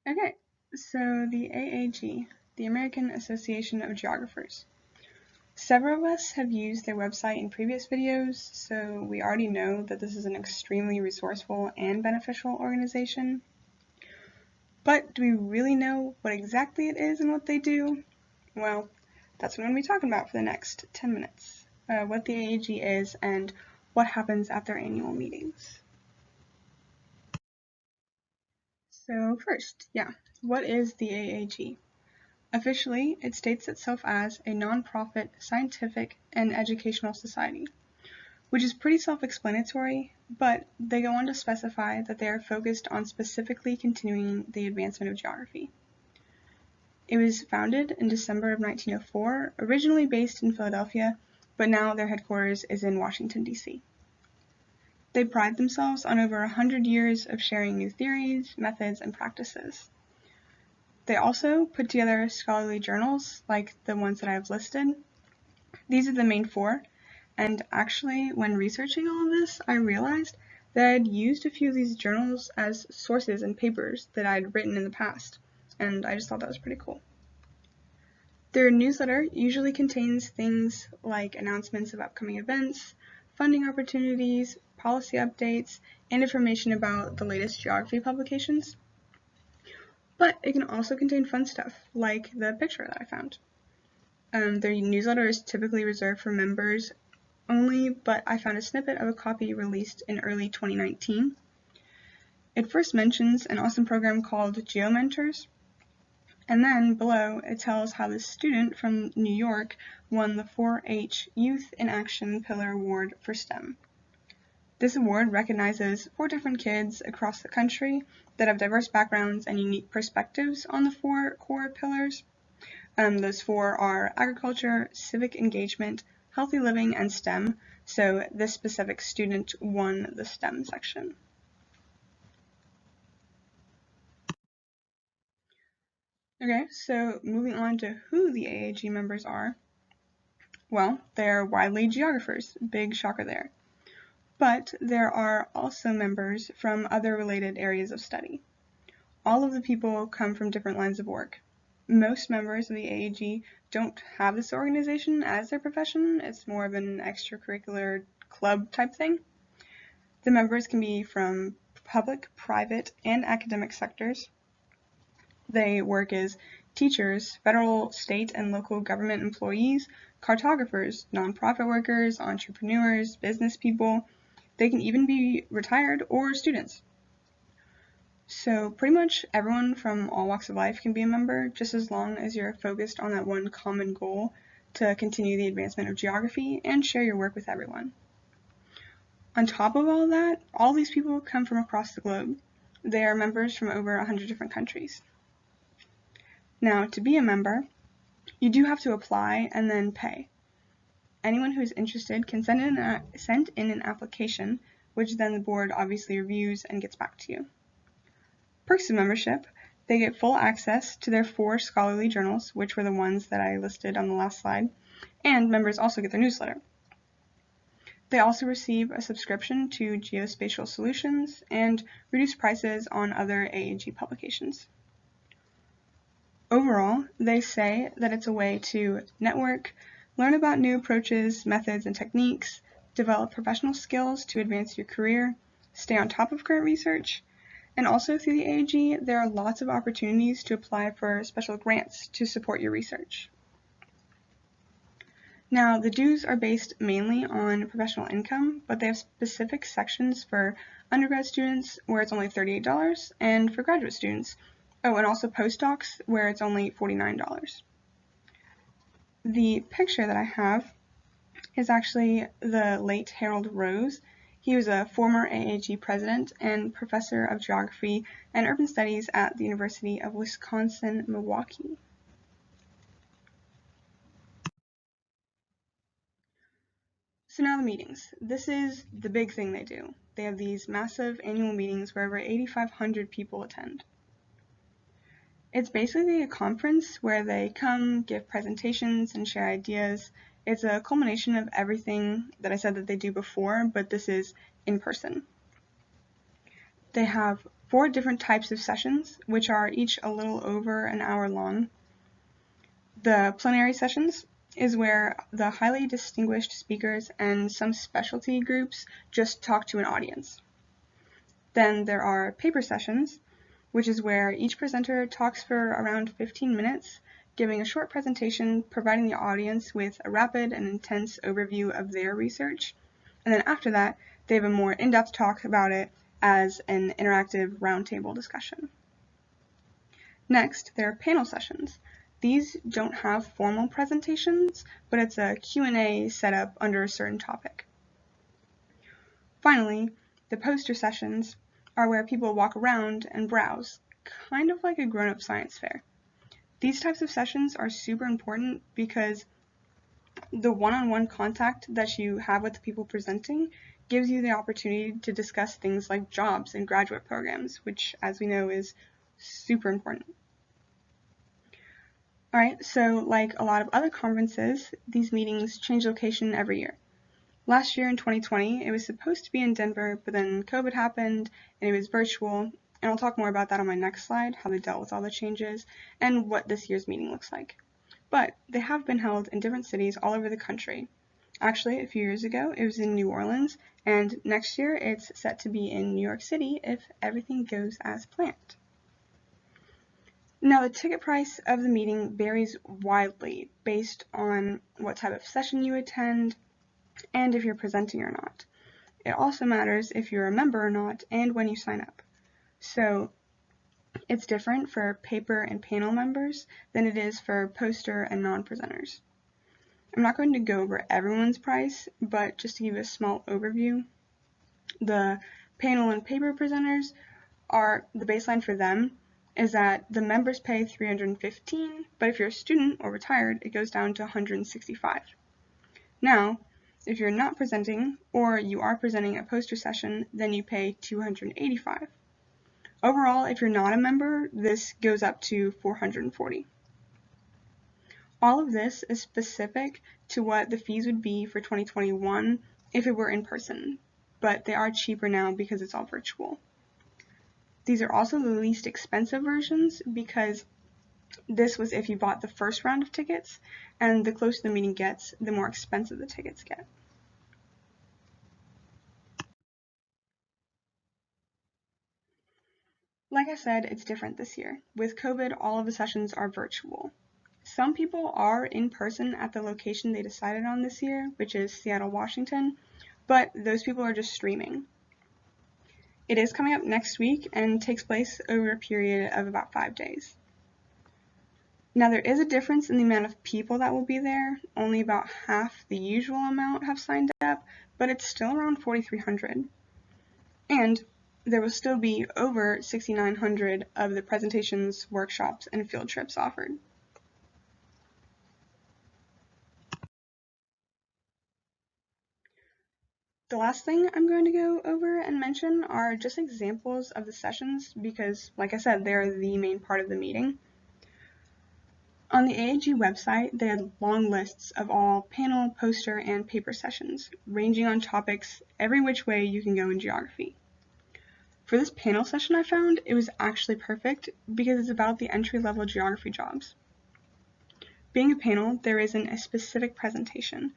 Okay, so the AAG, the American Association of Geographers. Several of us have used their website in previous videos, so we already know that this is an extremely resourceful and beneficial organization. But do we really know what exactly it is and what they do? Well, that's what I'm going to be talking about for the next 10 minutes. What the AAG is and what happens at their annual meetings. So first, what is the AAG? Officially, it states itself as a non-profit scientific and educational society, which is pretty self-explanatory, but they go on to specify that they are focused on specifically continuing the advancement of geography. It was founded in December of 1904, originally based in Philadelphia, but now their headquarters is in Washington, D.C. They pride themselves on over 100 years of sharing new theories, methods, and practices. They also put together scholarly journals like the ones that I've listed. These are the main four, and actually when researching all of this, I realized that I had used a few of these journals as sources and papers that I'd written in the past, and I just thought that was pretty cool. Their newsletter usually contains things like announcements of upcoming events, funding opportunities, policy updates, and information about the latest geography publications. But it can also contain fun stuff, like the picture that I found. Their newsletter is typically reserved for members only, but I found a snippet of a copy released in early 2019. It first mentions an awesome program called GeoMentors, and then below it tells how this student from New York won the 4-H Youth in Action Pillar Award for STEM. This award recognizes 4 different kids across the country that have diverse backgrounds and unique perspectives on the 4 core pillars. Those 4 are agriculture, civic engagement, healthy living, and STEM, so this specific student won the STEM section. Okay, so moving on to who the AAG members are. Well, they're widely geographers, big shocker there. But there are also members from other related areas of study. All of the people come from different lines of work. Most members of the AAG don't have this organization as their profession. It's more of an extracurricular club type thing. The members can be from public, private, and academic sectors. They work as teachers, federal, state, and local government employees, cartographers, nonprofit workers, entrepreneurs, business people. They can even be retired or students. So pretty much everyone from all walks of life can be a member, just as long as you're focused on that one common goal to continue the advancement of geography and share your work with everyone. On top of all that, all these people come from across the globe. They are members from over 100 different countries. Now, to be a member, you do have to apply and then pay. Anyone who is interested can send in an application, which then the board obviously reviews and gets back to you. Perks of membership: they get full access to their 4 scholarly journals, which were the ones that I listed on the last slide, and members also get their newsletter. They also receive a subscription to Geospatial Solutions and reduced prices on other AAG publications. Overall, they say that it's a way to network, learn about new approaches, methods, and techniques, develop professional skills to advance your career, stay on top of current research, and also through the AAG, there are lots of opportunities to apply for special grants to support your research. Now, the dues are based mainly on professional income, but they have specific sections for undergrad students where it's only $38, and for graduate students, and also postdocs where it's only $49. The picture that I have is actually the late Harold Rose. He was a former AAG president and professor of geography and urban studies at the University of Wisconsin-Milwaukee. So now the meetings. This is the big thing they do. They have these massive annual meetings where over 8,500 people attend. It's basically a conference where they come, give presentations, and share ideas. It's a culmination of everything that I said that they do before, but this is in person. They have 4 different types of sessions, which are each a little over an hour long. The plenary sessions is where the highly distinguished speakers and some specialty groups just talk to an audience. Then there are paper sessions, which is where each presenter talks for around 15 minutes, giving a short presentation, providing the audience with a rapid and intense overview of their research. And then after that, they have a more in-depth talk about it as an interactive roundtable discussion. Next, there are panel sessions. These don't have formal presentations, but it's a Q&A set up under a certain topic. Finally, the poster sessions are where people walk around and browse, kind of like a grown-up science fair. These types of sessions are super important because the one-on-one contact that you have with the people presenting gives you the opportunity to discuss things like jobs and graduate programs, which, as we know, is super important. Alright, so like a lot of other conferences, these meetings change location every year. Last year in 2020, it was supposed to be in Denver, but then COVID happened and it was virtual, and I'll talk more about that on my next slide, how they dealt with all the changes, and what this year's meeting looks like. But they have been held in different cities all over the country. Actually, a few years ago, it was in New Orleans, and next year it's set to be in New York City if everything goes as planned. Now, the ticket price of the meeting varies widely based on what type of session you attend and if you're presenting or not. It also matters if you're a member or not and when you sign up. So it's different for paper and panel members than it is for poster and non-presenters. I'm not going to go over everyone's price, but just to give you a small overview, the panel and paper presenters are the baseline for them is that the members pay $315, but if you're a student or retired, it goes down to $165. Now, if you're not presenting or you are presenting a poster session, then you pay $285. Overall, if you're not a member, this goes up to $440. All of this is specific to what the fees would be for 2021 if it were in person, but they are cheaper now because it's all virtual. These are also the least expensive versions because this was if you bought the first round of tickets, and the closer the meeting gets, the more expensive the tickets get. Like I said, it's different this year. With COVID, all of the sessions are virtual. Some people are in person at the location they decided on this year, which is Seattle, Washington, but those people are just streaming. It is coming up next week and takes place over a period of about 5 days. Now, there is a difference in the amount of people that will be there. Only about half the usual amount have signed up, but it's still around 4,300. And there will still be over 6,900 of the presentations, workshops, and field trips offered. The last thing I'm going to go over and mention are just examples of the sessions because, like I said, they're the main part of the meeting. On the AAG website, they had long lists of all panel, poster, and paper sessions, ranging on topics every which way you can go in geography. For this panel session I found, it was actually perfect because it's about the entry-level geography jobs. Being a panel, there isn't a specific presentation.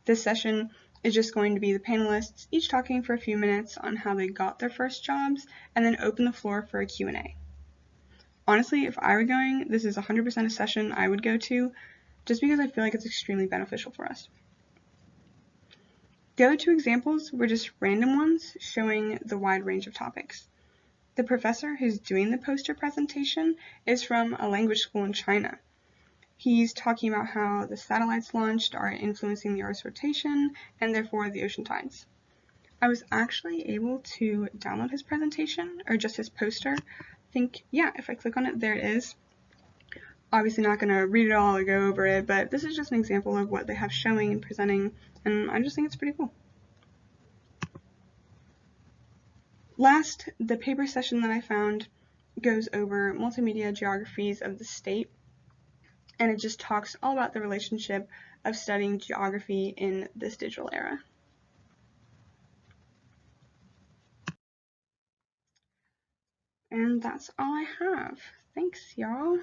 This session is just going to be the panelists each talking for a few minutes on how they got their first jobs and then open the floor for a Q&A. Honestly, if I were going, this is 100% a session I would go to just because I feel like it's extremely beneficial for us. The other two examples were just random ones showing the wide range of topics. The professor who's doing the poster presentation is from a language school in China. He's talking about how the satellites launched are influencing the Earth's rotation and therefore the ocean tides. I was actually able to download his presentation, or just his poster. If I click on it, there it is. Obviously not going to read it all or go over it, but this is just an example of what they have showing and presenting, and I just think it's pretty cool. Last, the paper session that I found goes over multimedia geographies of the state, and it just talks all about the relationship of studying geography in this digital era. And that's all I have. Thanks, y'all.